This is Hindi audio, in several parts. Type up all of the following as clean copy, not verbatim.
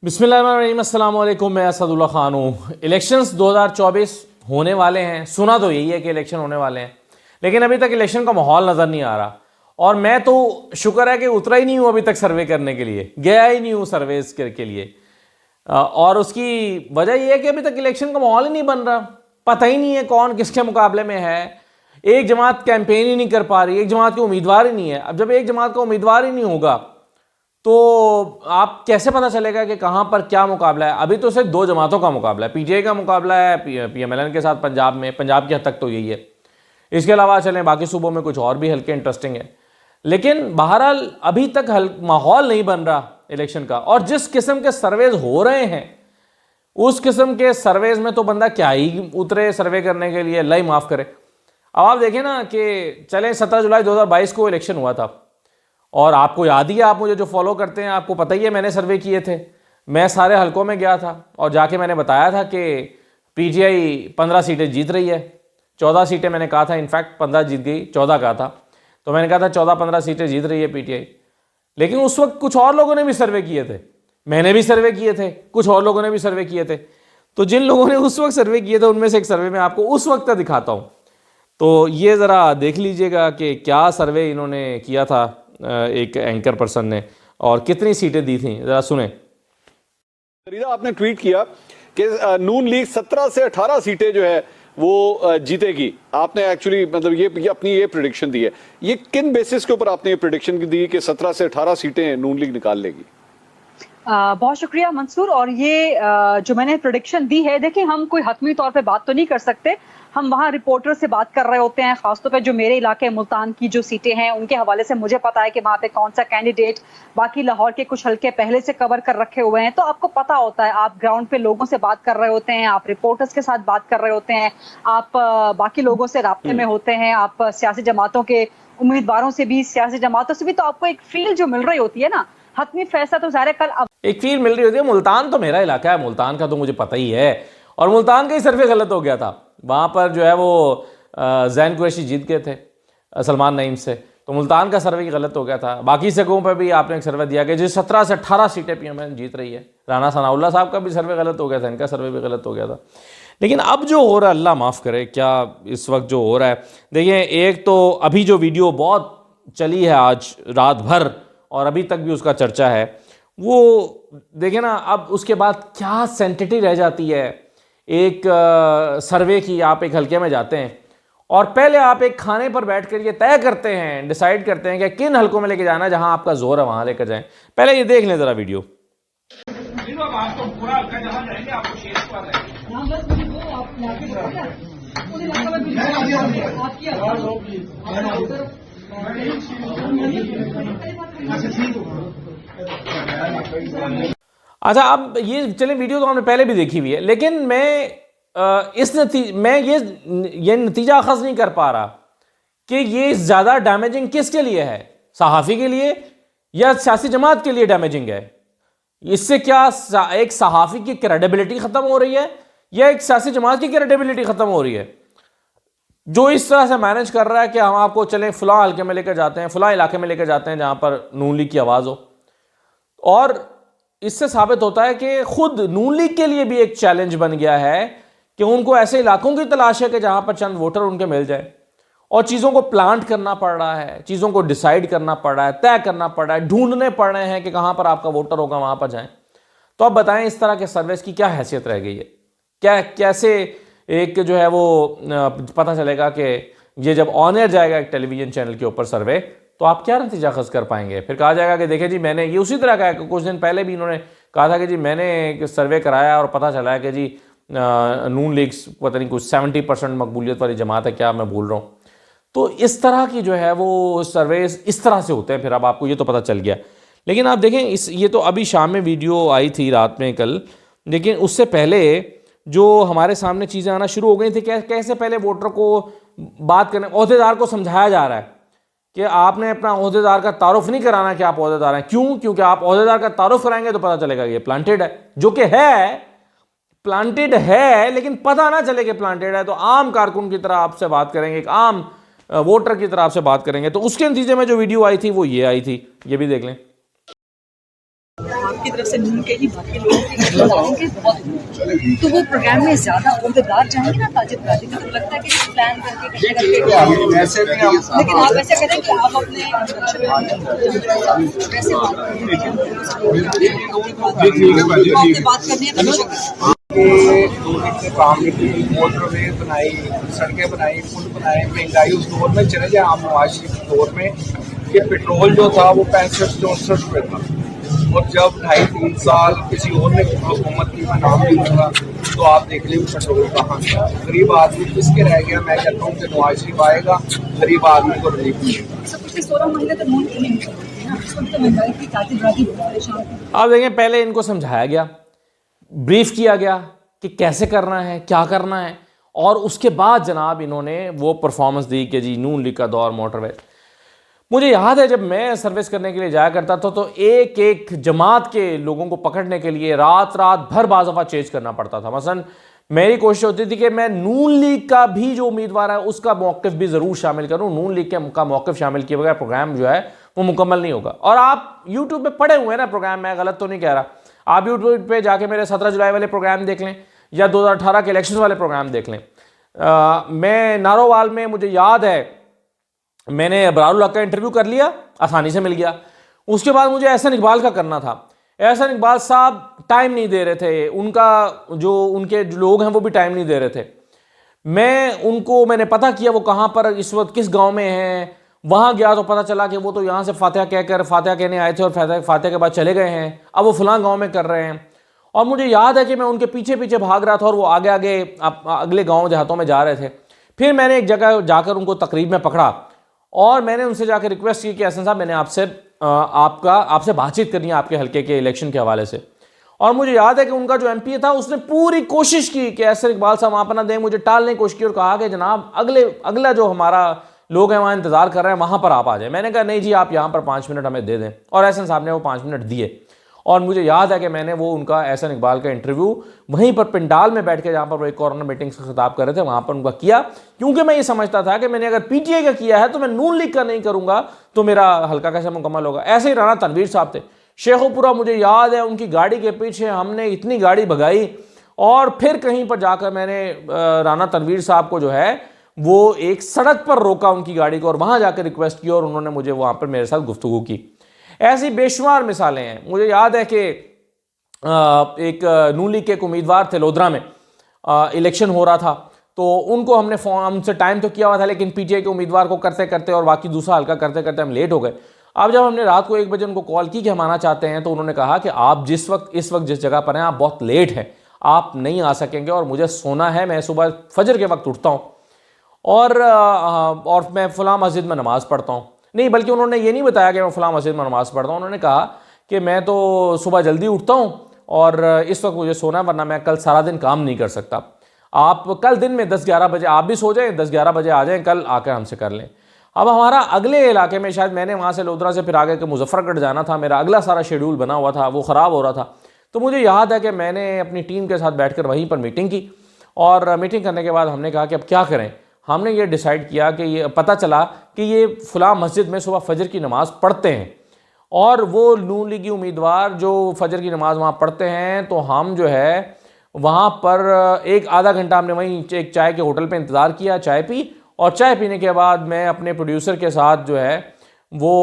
बिस्मिल्लाहिर्रहमानिर्रहीम, अस्सलाम वालेकुम। मैं असदुल्ला ख़ान हूँ। इलेक्शंस 2024 होने वाले हैं, सुना तो यही है कि इलेक्शन होने वाले हैं, लेकिन अभी तक इलेक्शन का माहौल नज़र नहीं आ रहा। और मैं तो शुक्र है कि उतरा ही नहीं हूँ अभी तक सर्वे करने के लिए, गया ही नहीं हूँ सर्वेस के लिए। और उसकी वजह यह है कि अभी तक इलेक्शन का माहौल ही नहीं बन रहा, पता ही नहीं है कौन किसके मुकाबले में है। एक जमात कैंपेन ही नहीं कर पा रही, एक जमात के उम्मीदवार ही नहीं है। अब जब एक जमात का उम्मीदवार ही नहीं होगा तो आप कैसे पता चलेगा कि कहां पर क्या मुकाबला है। अभी तो सिर्फ दो जमातों का मुकाबला है, पीटीआई का मुकाबला है पीएमएलएन के साथ पंजाब में, पंजाब की हद तक तो यही है। इसके अलावा चलें बाकी सूबों में कुछ और भी हल्के इंटरेस्टिंग है, लेकिन बहरहाल अभी तक माहौल नहीं बन रहा इलेक्शन का। और जिस किस्म के सर्वेज हो रहे हैं उस किस्म के सर्वेज में तो बंदा क्या ही उतरे सर्वे करने के लिए, अल्लाह ही माफ़ करे। अब आप देखें ना कि चलें 17 जुलाई 2022 को इलेक्शन हुआ था, और आपको याद ही है, आप मुझे जो फॉलो करते हैं आपको पता ही है, मैंने सर्वे किए थे, मैं सारे हलकों में गया था और जाके मैंने बताया था कि पीटीआई 15 सीटें जीत रही है। 14 सीटें मैंने कहा था, इनफैक्ट 15 जीत गई, 14 कहा था। तो मैंने कहा था 14-15 सीटें जीत रही है पीटीआई। लेकिन उस वक्त कुछ और लोगों ने भी सर्वे किए थे, मैंने भी सर्वे किए थे, कुछ और लोगों ने भी सर्वे किए थे। तो जिन लोगों ने उस वक्त सर्वे किए थे उनमें से एक सर्वे में आपको उस वक्त का दिखाता हूँ, तो ये ज़रा देख लीजिएगा कि क्या सर्वे इन्होंने किया था एक एंकर पर्सन ने, और कितनी सीटें दी थी, जरा सुने। आपने ट्वीट किया कि नून लीग 17 से 18 सीटें जो है वो जीतेगी। आपने एक्चुअली मतलब ये अपनी ये प्रेडिक्शन दी है, ये किन बेसिस के ऊपर आपने ये प्रेडिक्शन दी कि 17 से 18 सीटें नून लीग निकाल लेगी? बहुत शुक्रिया मंसूर। और ये जो मैंने प्रेडिक्शन दी है, देखिए हम कोई हतमी तौर पे बात तो नहीं कर सकते, हम वहाँ रिपोर्टर से बात कर रहे होते हैं। खासतौर पे जो मेरे इलाके मुल्तान की जो सीटें हैं उनके हवाले से मुझे पता है कि वहाँ पे कौन सा कैंडिडेट, बाकी लाहौर के कुछ हल्के पहले से कवर कर रखे हुए हैं, तो आपको पता होता है। आप ग्राउंड पे लोगों से बात कर रहे होते हैं, आप रिपोर्टर्स के साथ बात कर रहे होते हैं, आप बाकी लोगों से राब्ते में होते हैं, आप सियासी जमातों के उम्मीदवारों से भी, सियासी जमातों से भी, तो आपको एक फील जो मिल रही होती है ना। हतमी फैसला तो ज़ाहिर कल एक फील मिल रही होती है। मुल्तान तो मेरा इलाका है, मुल्तान का तो मुझे पता ही है, और मुल्तान का ही सर्वे गलत हो गया था। वहाँ पर जो है वो जैन कुरैशी जीत गए थे सलमान नईम से, तो मुल्तान का सर्वे गलत हो गया था। बाकी जगहों पर भी आपने एक सर्वे दिया कि जो 17 से 18 सीटें पीएमएल जीत रही है। राना सनाउल्लाह साहब का भी सर्वे गलत हो गया था, इनका सर्वे भी गलत हो गया था। लेकिन अब जो हो रहा है, अल्लाह माफ़ करे, क्या इस वक्त जो हो रहा है, देखिए एक तो अभी जो वीडियो बहुत चली है आज रात भर और अभी तक भी उसका चर्चा है, वो देखें ना। अब उसके बाद क्या सेंसिटिविटी रह जाती है एक सर्वे की। आप एक हल्के में जाते हैं और पहले आप एक खाने पर बैठ कर ये तय करते हैं, डिसाइड करते हैं कि किन हल्कों में लेके जाना है, जहां आपका जोर है वहां लेकर जाएं। पहले ये देख लें जरा वीडियो। अच्छा, अब ये चलें, वीडियो तो हमने पहले भी देखी हुई है, लेकिन मैं ये नतीजा अखज़ नहीं कर पा रहा कि ये ज़्यादा डैमेजिंग किसके लिए है, सहाफ़ी के लिए या सियासी जमात के लिए डैमेजिंग है। इससे क्या एक सहाफ़ी की क्रेडिबिलिटी ख़त्म हो रही है या एक सियासी जमात की क्रेडिबिलिटी ख़त्म हो रही है, जो इस तरह से मैनेज कर रहा है कि हम आपको चलें फ़लाँ हल्के में लेकर जाते हैं, फ़लाँ इलाके में लेकर जाते हैं जहाँ पर नून लीग की आवाज़ हो। और इससे साबित होता है कि खुद नून लीग के लिए भी एक चैलेंज बन गया है कि उनको ऐसे इलाकों की तलाश है कि जहां पर चंद वोटर उनके मिल जाए, और चीज़ों को प्लांट करना पड़ रहा है, चीज़ों को डिसाइड करना पड़ रहा है, तय करना पड़ रहा है, ढूंढने पड़ रहे हैं कि कहां पर आपका वोटर होगा, वहां पर जाएं। तो अब बताएं इस तरह के सर्विस की क्या हैसियत रह गई है, क्या कैसे एक जो है वो पता चलेगा कि ये जब ऑन एयर जाएगा एक टेलीविजन चैनल के ऊपर सर्वे, तो आप क्या नतीजा खस कर पाएंगे। फिर कहा जाएगा कि देखें जी मैंने ये उसी तरह का है, कुछ दिन पहले भी इन्होंने कहा था कि जी मैंने एक सर्वे कराया और पता चला है कि जी नून लीग पता नहीं कुछ 70% मकबूलियत वाली जमात है, क्या मैं भूल रहा हूँ। तो इस तरह की जो है वो सर्वे इस तरह से होते हैं। फिर अब आपको ये तो पता चल गया, लेकिन आप देखें ये तो अभी शाम में वीडियो आई थी, रात में कल, लेकिन उससे पहले जो हमारे सामने चीज़ें आना शुरू हो गई थी, कैसे पहले वोटर को बात करने, ओहदेदार को समझाया जा रहा है कि आपने अपना ओहदेदार का तारुफ नहीं कराना कि आप ओहदेदार हैं। क्यों? क्योंकि आप ओहदेदार का तारुफ कराएंगे तो पता चलेगा ये प्लांटेड है, जो कि है प्लांटेड है, लेकिन पता ना चले कि प्लांटेड है। तो आम कारकुन की तरह आपसे बात करेंगे, एक आम वोटर की तरह आपसे बात करेंगे। तो उसके नतीजे में जो वीडियो आई थी वो ये आई थी, ये भी देख लें। आपकी तरफ से नून के ही बाकी लोगों के बताएंगे बहुत दूर। तो वो प्रोग्राम में ज्यादा उम्मीदवार जाएंगे ना ताजिद गाजी, तो लगता है कि प्लान करके ऐसे भी हम लेकिन आप ऐसे करें कि आप अपने वैसे बात करनी है तो के काम मोटरवे बनाई, सड़कें बनाई, पुल बनाए, महंगाई उस दौर में चले जाए, आम मुआशी दौर में कि पेट्रोल जो था वो 65-64 रुपये था, और जब 2.5-3 साल किसी और ने हुकूमत की, मैं नाम नहीं लूँगा, तो आप देख लें पेट्रोल कहाँ गया, गरीब आदमी किसके रह गया। मैं कहता हूँ कि नवाज शरीफ आएगा, गरीब आदमी को रिलीफ मिलेगा। 16 महीने तक नून नहीं मिलती ना, इस वक्त महंगाई की ताजिद गाजी परेशान। आप देखें, पहले इनको समझाया गया, ब्रीफ किया गया कि कैसे करना है, क्या करना है, और उसके बाद जनाब इन्होंने वो परफॉर्मेंस दी कि जी नून लीग का दौर मोटरवे। मुझे याद है जब मैं सर्विस करने के लिए जाया करता था तो एक एक जमात के लोगों को पकड़ने के लिए रात रात भर बाज़ चेंज करना पड़ता था। मसलन मेरी कोशिश होती थी कि मैं नून लीग का भी जो उम्मीदवार है उसका मौक़िफ़ भी ज़रूर शामिल करूं। नून लीग का मौक़िफ़ शामिल किए बगैर प्रोग्राम जो है वो मुकम्मल नहीं होगा। और आप यूट्यूब पे पड़े हुए हैं ना प्रोग्राम, मैं गलत तो नहीं कह रहा, आप यूट्यूब पे जाके मेरे 17 जुलाई वाले प्रोग्राम देख लें या 2018 के इलेक्शन वाले प्रोग्राम देख लें। मैं नारोवाल में, मुझे याद है मैंने अबरारुल हक का इंटरव्यू कर लिया, आसानी से मिल गया। उसके बाद मुझे एहसन इकबाल का करना था। एहसन इकबाल साहब टाइम नहीं दे रहे थे, उनके जो लोग हैं वो भी टाइम नहीं दे रहे थे। मैंने पता किया वो कहाँ पर इस वक्त किस गांव में हैं। वहाँ गया तो पता चला कि वो तो यहाँ से फातिहा कहने आए थे और फातिहा के बाद चले गए हैं, अब वो फलां गाँव में कर रहे हैं। और मुझे याद है कि मैं उनके पीछे पीछे भाग रहा था और वो आगे आगे अगले गाँव देहातों में जा रहे थे। फिर मैंने एक जगह जाकर उनको तकरीब में पकड़ा और मैंने उनसे जाकर रिक्वेस्ट की कि एहसन साहब, मैंने आपसे बातचीत करनी है आपके हल्के के इलेक्शन के हवाले से। और मुझे याद है कि उनका जो एमपी था उसने पूरी कोशिश की कि एहसन इकबाल साहब वहाँ पर ना दें, मुझे टालने की कोशिश की और कहा कि जनाब अगला जो हमारा लोग हैं वहाँ इंतज़ार कर रहे हैं, वहाँ पर आप आ जाए। मैंने कहा नहीं जी, आप यहाँ पर 5 मिनट हमें दे दें। और एहसन साहब ने वो 5 मिनट दिए और मुझे याद है कि मैंने वो उनका एहसन इकबाल का इंटरव्यू वहीं पर पंडाल में बैठ के, जहाँ पर वो एक कॉर्नर मीटिंग से खिताब कर रहे थे, वहाँ पर उनका किया। क्योंकि मैं ये समझता था कि मैंने अगर पीटीआई का किया है तो मैं नून लीग का नहीं करूँगा तो मेरा हल्का कैसे मुकम्मल होगा। ऐसे ही राना तनवीर साहब थे, शेखुपुरा, मुझे याद है उनकी गाड़ी के पीछे हमने इतनी गाड़ी भगाई और फिर कहीं पर जाकर मैंने राना तनवीर साहब को जो है वो एक सड़क पर रोका उनकी गाड़ी को और वहाँ जाकर रिक्वेस्ट की और उन्होंने मुझे वहाँ पर मेरे साथ गुफ्तगू की। ऐसी बेशुमार मिसालें हैं। मुझे याद है कि एक नून लीग के एक उम्मीदवार थे, लोधरा में इलेक्शन हो रहा था, तो उनको हमने उनसे टाइम तो किया हुआ था, लेकिन पीटीआई के उम्मीदवार को करते करते और बाकी दूसरा हल्का करते करते हम लेट हो गए। अब जब हमने रात को 1 बजे उनको कॉल की कि हम आना चाहते हैं, तो उन्होंने कहा कि आप इस वक्त जिस जगह पर हैं आप बहुत लेट हैं, आप नहीं आ सकेंगे और मुझे सोना है, मैं सुबह फजर के वक्त उठता हूँ और मैं फ़लाँ मस्जिद में नमाज़ पढ़ता हूँ। नहीं, बल्कि उन्होंने ये नहीं बताया कि मैं फ़लाँ मस्जिद में नमाज़ पढ़ता हूँ, उन्होंने कहा कि मैं तो सुबह जल्दी उठता हूँ और इस वक्त मुझे सोना है, वरना मैं कल सारा दिन काम नहीं कर सकता। आप कल दिन में 10-11 बजे आप भी सो जाएं, 10-11 बजे आ जाएं, कल आकर हमसे कर लें। अब हमारा अगले इलाके में, शायद मैंने वहाँ से लोधरा से फिर आगे के मुजफ्फरगढ़ जाना था, मेरा अगला सारा शेड्यूल बना हुआ था, वो ख़राब हो रहा था। तो मुझे याद है कि मैंने अपनी टीम के साथ बैठकर वहीं पर मीटिंग की और मीटिंग करने के बाद हमने कहा कि अब क्या करें। हमने ये डिसाइड किया कि ये पता चला कि ये फ़लाँ मस्जिद में सुबह फजर की नमाज़ पढ़ते हैं और वो नून लीगी उम्मीदवार जो फजर की नमाज़ वहाँ पढ़ते हैं, तो हम जो है वहाँ पर 1-आधा घंटा हमने वहीं एक चाय के होटल पे इंतज़ार किया, चाय पी और चाय पीने के बाद मैं अपने प्रोड्यूसर के साथ जो है वो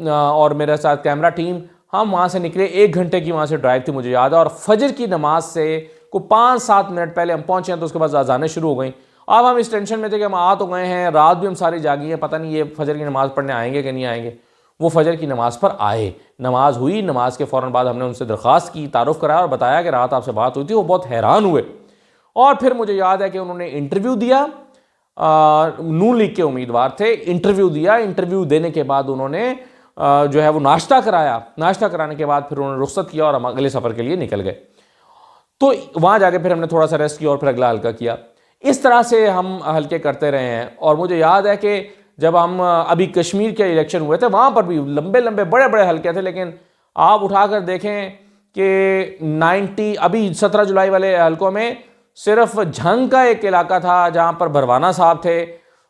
और मेरे साथ कैमरा टीम, हम वहाँ से निकले। 1 घंटे की वहाँ से ड्राइव थी मुझे याद है, और फजर की नमाज से को 5-7 मिनट पहले हम पहुँचे हैं, तो उसके बाद अज़ानें शुरू हो गई। अब हम इस टेंशन में थे कि हम आ तो गए हैं, रात भी हम सारी जागी हैं, पता नहीं ये फजर की नमाज़ पढ़ने आएंगे कि नहीं आएंगे। वो फजर की नमाज़ पर आए, नमाज हुई, नमाज के फ़ौरन बाद हमने उनसे दरख्वास्त की, तारुफ़ कराया और बताया कि रात आपसे बात हुई थी। वो बहुत हैरान हुए और फिर मुझे याद है कि उन्होंने इंटरव्यू दिया, नून लीग के उम्मीदवार थे, इंटरव्यू दिया। इंटरव्यू देने के बाद उन्होंने जो है वो नाश्ता कराया। नाश्ता कराने के बाद फिर उन्होंने रुख्सत किया और हम अगले सफ़र के लिए निकल गए। तो वहाँ जाके फिर हमने थोड़ा सा रेस्ट किया और फिर अगला हल्का किया। इस तरह से हम हल्के करते रहे हैं। और मुझे याद है कि जब हम अभी कश्मीर के इलेक्शन हुए थे, वहाँ पर भी लंबे लंबे बड़े बड़े हल्के थे, लेकिन आप उठाकर देखें कि अभी 17 जुलाई वाले हल्कों में सिर्फ झंग का एक इलाका था जहाँ पर भरवाना साहब थे,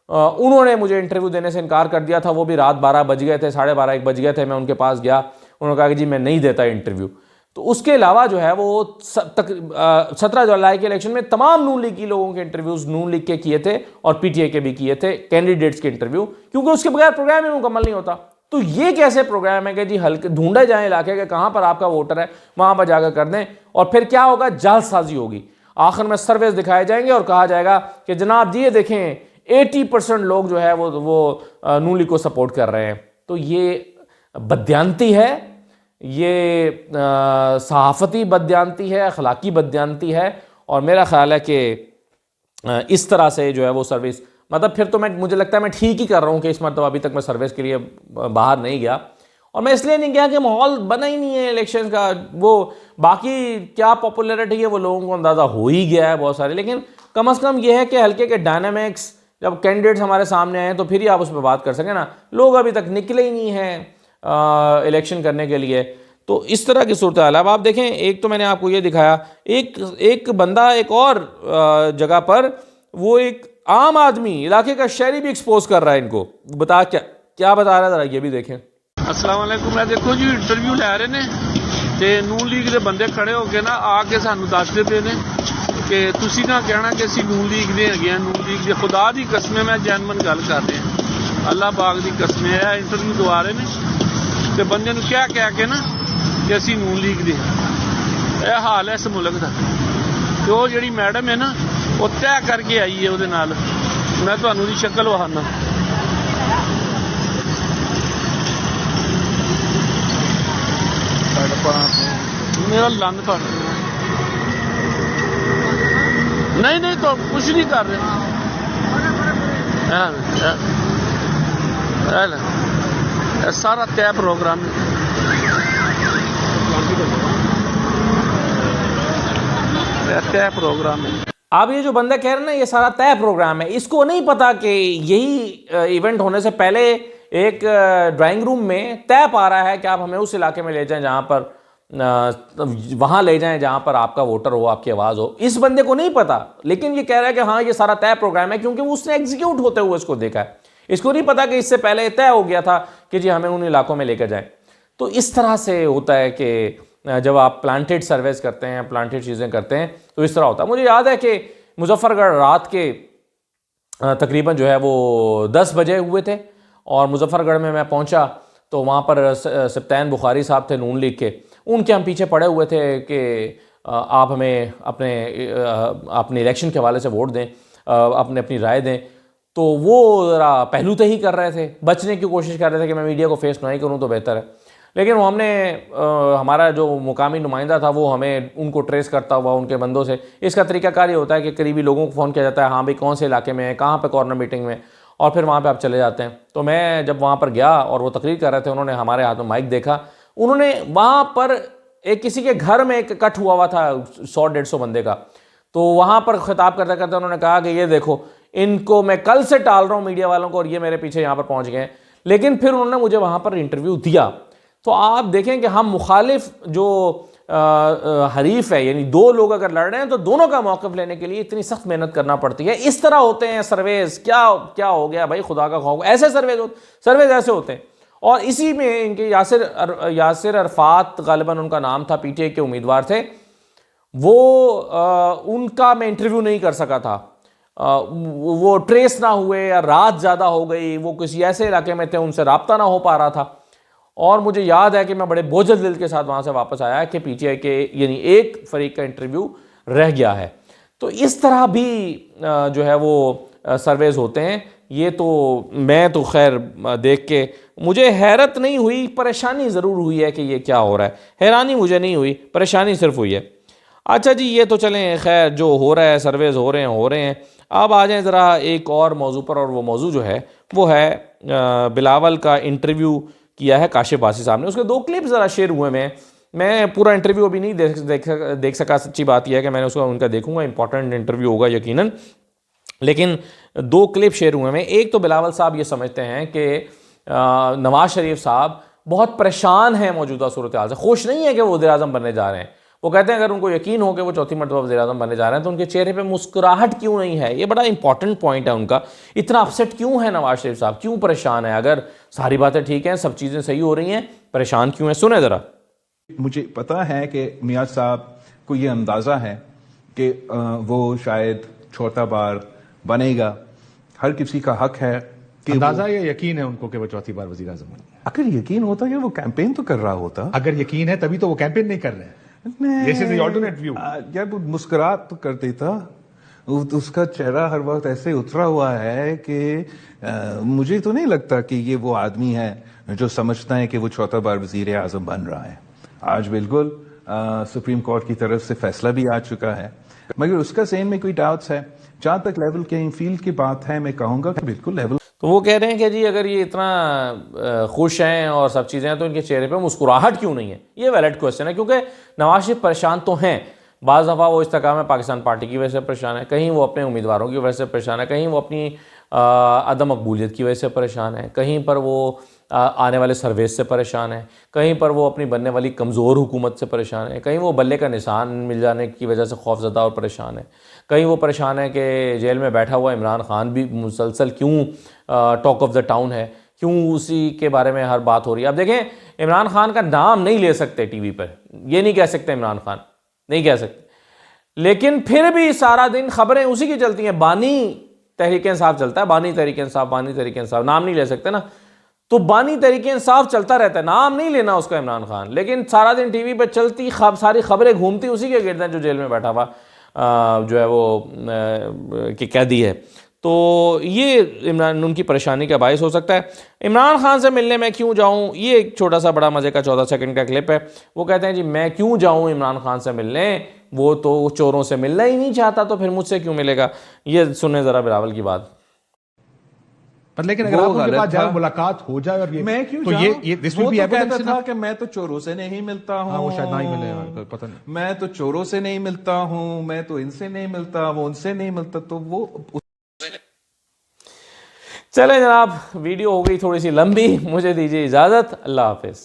उन्होंने मुझे इंटरव्यू देने से इनकार कर दिया था। वो भी रात 12 बज गए थे, 12:30-1 बज गए थे। मैं उनके पास गया, उन्होंने कहा कि जी मैं नहीं देता इंटरव्यू। तो उसके अलावा जो है वो 17 जुलाई के इलेक्शन में तमाम नून लीग के लोगों के इंटरव्यूज नून लीग के किए थे और पीटीआई के भी किए थे, कैंडिडेट्स के इंटरव्यू, क्योंकि उसके बगैर प्रोग्राम ही मुकम्मल नहीं होता। तो ये कैसे प्रोग्राम है कि जी हल्के ढूंढे जाए इलाके के कहां पर आपका वोटर है, वहां पर जाकर कर दें, और फिर क्या होगा, जालसाजी होगी। आखिर में सर्वेस दिखाए जाएंगे और कहा जाएगा कि जनाब जी ये देखें 80% लोग जो है वो नून लीग को सपोर्ट कर रहे हैं। तो ये बदयांती है, ये सहाफ़ती बदयांती है, अखलाकी बदयांती है, और मेरा ख्याल है कि इस तरह से जो है वो सर्विस, मतलब फिर तो मुझे लगता है मैं ठीक ही कर रहा हूँ कि इस मरतबा अभी तक मैं सर्विस के लिए बाहर नहीं गया। और मैं इसलिए नहीं गया कि माहौल बना ही नहीं है इलेक्शन का, वो बाकी क्या पॉपुलैरिटी है वो लोगों को अंदाज़ा हो ही गया है बहुत सारे, लेकिन कम से कम ये है कि हल्के के डायनामिक्स जब कैंडिडेट्स हमारे सामने आए तो फिर ही आप उस पर बात कर सकें ना। लोग अभी तक निकले ही नहीं हैं इलेक्शन करने के लिए। तो इस तरह की सूरत हाल। अब आप देखें, एक तो मैंने आपको ये दिखाया, एक बंदा एक और जगह पर वो एक आम आदमी इलाके का शहरी भी एक्सपोज कर रहा है इनको, बता क्या बता रहा है, जरा ये भी देखें। अस्सलाम वालेकुम। मैं देखो जी इंटरव्यू लै रहे ने ते नून लीग के बंदे खड़े होके ना आके सानू दसदे पे ने कि तुसी ना कहना कि असीं नून लीग दे हैगे, नून लीग दे। खुदा दी कसम मैं जैनमन गल कर रहा, अल्लाह पाक दी कसम है। इंटरव्यू दवा रहे ने ते बंदे नू कह के ना कि असीं नून लीग दे। यह हाल है इस मुल्क दा। ते ओह जिहड़ी मैडम है ना वो तय करके आई है ਉਹਦੇ ਨਾਲ। मैं ਤੁਹਾਨੂੰ ਦੀ शक्ल वहाना, मेरा लन फड़ नहीं तो कुछ नहीं कर रहे। सारा तय प्रोग्राम तय प्रोग्राम है। अब ये जो बंदा कह रहे हैं ना ये सारा तय प्रोग्राम है, इसको नहीं पता कि यही इवेंट होने से पहले एक ड्राइंग रूम में तय पा रहा है कि आप हमें उस इलाके में ले जाएं जहां पर वहां ले जाएं जहां पर आपका वोटर हो, आपकी आवाज़ हो। इस बंदे को नहीं पता, लेकिन ये कह रहा है कि हाँ ये सारा तय प्रोग्राम है, क्योंकि उसने एग्जीक्यूट होते हुए इसको देखा है। इसको नहीं पता कि इससे पहले तय हो गया था कि जी हमें उन इलाकों में लेकर जाएं। तो इस तरह से होता है कि जब आप प्लांटेड सर्वेस करते हैं, प्लांटेड चीज़ें करते हैं, तो इस तरह होता है। मुझे याद है कि मुजफ्फरगढ़ रात के तकरीबन जो है वो 10 बजे हुए थे, और मुजफ्फरगढ़ में मैं पहुंचा तो वहाँ पर सप्तान बुखारी साहब थे नून लीग के, उनके हम पीछे पड़े हुए थे कि आप हमें अपने इलेक्शन के हवाले से वोट दें, अपनी राय दें। तो वो ज़रा पहलूतही कर रहे थे, बचने की कोशिश कर रहे थे कि मैं मीडिया को फेस नहीं करूँ तो बेहतर है। लेकिन वो हमने हमारा जो मुकामी नुमाइंदा था वो हमें उनको ट्रेस करता हुआ उनके बंदों से, इसका तरीकाकार ये होता है कि करीबी लोगों को फ़ोन किया जाता है, हाँ भाई कौन से इलाके में है, कहाँ पे कॉर्नर मीटिंग में, और फिर वहाँ पे आप चले जाते हैं। तो मैं जब वहाँ पर गया और वो तकरीर कर रहे थे, उन्होंने हमारे हाथ में माइक देखा, उन्होंने वहाँ पर एक किसी के घर में एक इकट्ठ हुआ था 100-150 बंदे का, तो वहाँ पर खिताब करते करते उन्होंने कहा कि ये देखो इनको मैं कल से टाल रहा हूँ मीडिया वालों को, और ये मेरे पीछे यहाँ पर पहुँच गए। लेकिन फिर उन्होंने मुझे वहाँ पर इंटरव्यू दिया। तो आप देखें कि हम मुखालिफ जो हरीफ है, यानी दो लोग अगर लड़ रहे हैं तो दोनों का मौक़िफ़ लेने के लिए इतनी सख्त मेहनत करना पड़ती है। इस तरह होते हैं सर्वेज। क्या हो गया भाई, खुदा का खौफ, ऐसे सर्वेज ऐसे होते हैं। और इसी में इनके यासिर अरफात गालिबन उनका नाम था, पीटीआई के उम्मीदवार थे, वो उनका मैं इंटरव्यू नहीं कर सका था। वो ट्रेस ना हुए या रात ज़्यादा हो गई, वो किसी ऐसे इलाके में थे उनसे रब्ता ना हो पा रहा था। और मुझे याद है कि मैं बड़े बोझल दिल के साथ वहाँ से वापस आया कि पीटीआई के यानी एक फरीक का इंटरव्यू रह गया है। तो इस तरह भी जो है वो सर्वेज होते हैं। ये तो मैं तो खैर देख के मुझे हैरत नहीं हुई, परेशानी ज़रूर हुई है कि ये क्या हो रहा है। हैरानी मुझे नहीं हुई, परेशानी सिर्फ हुई है। अच्छा जी, ये तो चलें, खैर जो हो रहा है, सर्वेज हो रहे हैं। अब आ जाएँ ज़रा एक और मौजू पर, और वो मौजू जो है वो है बिलावल का इंटरव्यू किया है काशिफ वासी साहब ने। उसके 2 क्लिप ज़रा शेयर हुए मैं पूरा इंटरव्यू अभी नहीं देख सका। सच्ची बात यह है कि मैंने उसको उनका देखूंगा, इंपॉर्टेंट इंटरव्यू होगा यकीनन। लेकिन 2 क्लिप शेयर हुए हैं। एक तो बिलावल साहब ये समझते हैं कि नवाज शरीफ साहब बहुत परेशान हैं मौजूदा सूरत हाल से, खुश नहीं है कि वो वज़ीर-ए-आज़म बनने जा रहे हैं। वो कहते हैं अगर उनको यकीन हो कि वो चौथी मरतबा वज़ीर-ए-आज़म बनने जा रहे हैं तो उनके चेहरे पे मुस्कुराहट क्यों नहीं है। ये बड़ा इंपॉर्टेंट पॉइंट है उनका। इतना अपसेट क्यों है नवाज शरीफ साहब, क्यों परेशान है? अगर सारी बातें ठीक हैं, सब चीज़ें सही हो रही हैं, परेशान क्यों है? सुने ज़रा। मुझे पता है कि मियां साहब को ये अंदाजा है कि वो शायद चौथा बार बनेगा। हर किसी का हक है कि अंदाजा या यकीन है उनको कि वो चौथी बार वजीर आजम बनेंगे? अगर यकीन होता कि वो कैंपेन तो कर रहा होता। अगर यकीन है तभी तो वो कैंपेन नहीं कर रहे हैं। This is the alternate view. यार वो मुस्कुरात तो कर देता। उसका चेहरा हर वक्त ऐसे उतरा हुआ है कि मुझे तो नहीं लगता कि ये वो आदमी है जो समझता है कि वो चौथा बार वजीर आजम बन रहा है। आज बिल्कुल सुप्रीम कोर्ट की तरफ से फैसला भी आ चुका है, मगर उसका सेन में कोई डाउट्स है। जहां तक लेवल प्लेइंग फील्ड की बात है, मैं कहूंगा कि बिल्कुल लेवल। तो वो कह रहे हैं कि जी अगर ये इतना खुश हैं और सब चीज़ें हैं तो इनके चेहरे पे मुस्कुराहट क्यों नहीं है। ये वैलिड क्वेश्चन है, क्योंकि नवाज शरीफ परेशान तो हैं। बाज़ दफ़ा वो इस्तेकाम में पाकिस्तान पार्टी की वजह से परेशान है, कहीं वो अपने उम्मीदवारों की वजह से परेशान है, कहीं वो अपनी अदम मकबूलियत की वजह से परेशान है, कहीं पर वो आने वाले सर्वेस से परेशान है, कहीं पर वो अपनी बनने वाली कमज़ोर हुकूमत से परेशान है, कहीं वो बल्ले का निशान मिल जाने की वजह से खौफजदा और परेशान है, कहीं वो परेशान है कि जेल में बैठा हुआ इमरान खान भी मुसलसल क्यों टॉक ऑफ द टाउन है, क्यों उसी के बारे में हर बात हो रही है। अब देखें, इमरान खान का नाम नहीं ले सकते टीवी पर, ये नहीं कह सकते इमरान खान, नहीं कह सकते, लेकिन फिर भी सारा दिन खबरें उसी की चलती हैं। बानी तहरीक इंसाफ चलता है, बानी तहरीक इंसाफ, बानी तहरीक इंसाफ, नाम नहीं ले सकते ना, तो बानी तहरीक इंसाफ चलता रहता है, नाम नहीं लेना उसका इमरान खान, लेकिन सारा दिन टीवी पर चलती सारी खबरें घूमती उसी के गिर्द हैं जो जेल में बैठा हुआ जो है वो कि कैदी है। तो ये इमरान उनकी परेशानी का बायस हो सकता है। इमरान खान से मिलने मैं क्यों जाऊं, ये एक छोटा सा बड़ा मज़े का 14 सेकंड का क्लिप है। वो कहते हैं जी मैं क्यों जाऊं इमरान खान से मिलने, वो तो चोरों से मिलना ही नहीं चाहता, तो फिर मुझसे क्यों मिलेगा। ये सुने ज़रा बिलावल की बात। पर लेकिन अगर आप उनके पास जाए, मुलाकात हो जाए और ये मैं क्यों तो जाऊं? ये दिस वो विल बी तो एविडेंस कहता था कि मैं तो चोरों से नहीं मिलता हूँ। वो शायद ना ही मिले यार, पता नहीं। मैं तो चोरों से नहीं मिलता हूँ, मैं तो इनसे नहीं मिलता, वो उनसे नहीं मिलता, तो वो चले जनाब, वीडियो हो गई थोड़ी सी लंबी, मुझे दीजिए इजाज़त। अल्लाह हाफिज़।